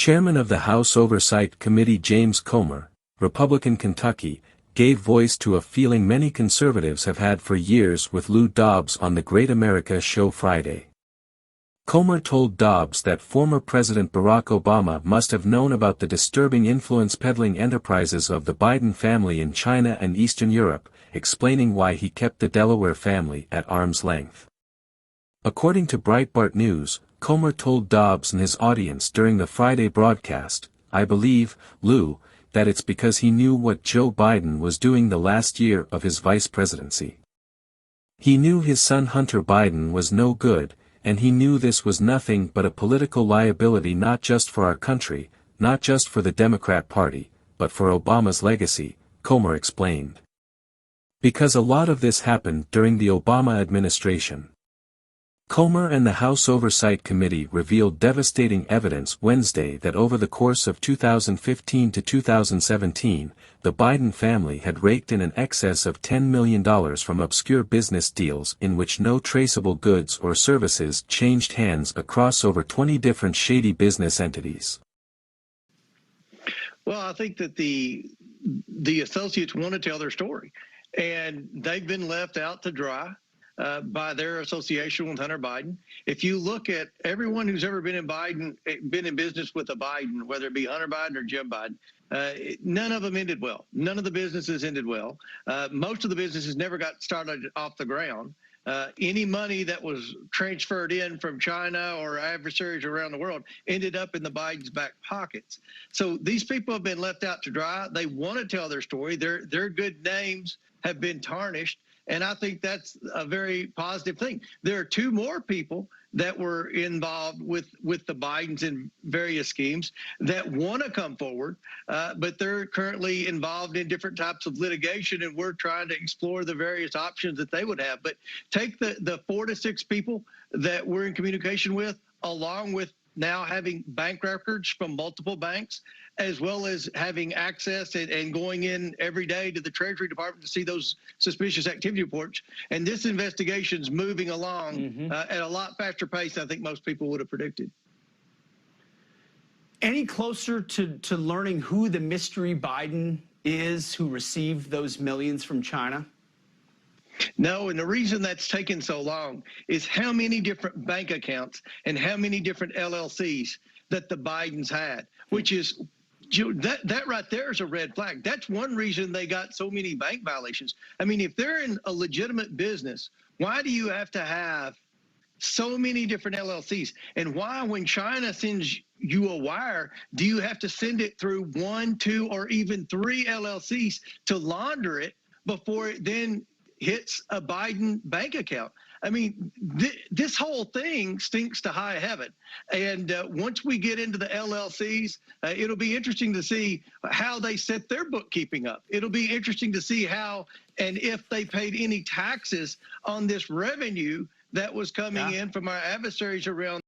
Chairman of the House Oversight Committee James Comer, Republican Kentucky, gave voice to a feeling many conservatives have had for years with Lou Dobbs on the Great America Show Friday. Comer told Dobbs that former President Barack Obama must have known about the disturbing influence-peddling enterprises of the Biden family in China and Eastern Europe, explaining why he kept the Delaware family at arm's length. According to Breitbart News, Comer told Dobbs and his audience during the Friday broadcast, "I believe, Lou, that it's because he knew what Joe Biden was doing the last year of his vice presidency. He knew his son Hunter Biden was no good, and he knew this was nothing but a political liability not just for our country, not just for the Democrat Party, but for Obama's legacy," Comer explained. Because a lot of this happened during the Obama administration. Comer and the House Oversight Committee revealed devastating evidence Wednesday that over the course of 2015 to 2017, the Biden family had raked in an excess of $10 million from obscure business deals in which no traceable goods or services changed hands across over 20 different shady business entities. Well, I think that the associates want to tell their story, and they've been left out to dry by their association with Hunter Biden. If you look at everyone who's ever been in business with a Biden, whether it be Hunter Biden or Jim Biden, none of them ended well. None of the businesses ended well. Most of the businesses never got started off the ground. Any money that was transferred in from China or adversaries around the world ended up in the Biden's back pockets. So these people have been left out to dry. They want to tell their story. Their good names have been tarnished. And I think that's a very positive thing. There are two more people that were involved with the Bidens in various schemes that want to come forward, but they're currently involved in different types of litigation, and we're trying to explore the various options that they would have. But take the 4 to 6 people that we're in communication with, along with now having bank records from multiple banks, as well as having access and going in every day to the Treasury Department to see those suspicious activity reports. And this investigation's moving along at a lot faster pace than I think most people would have predicted. Any closer to learning who the mystery Biden is who received those millions from China? No, and the reason that's taken so long is how many different bank accounts and how many different LLCs that the Bidens had, which is that right there is a red flag. That's one reason they got so many bank violations. I mean, if they're in a legitimate business, why do you have to have so many different LLCs? And why, when China sends you a wire, do you have to send it through 1, 2, or even 3 LLCs to launder it before it then hits a Biden bank account? I mean, this whole thing stinks to high heaven. And once we get into the LLCs, it'll be interesting to see how they set their bookkeeping up. It'll be interesting to see how and if they paid any taxes on this revenue that was coming in from our adversaries around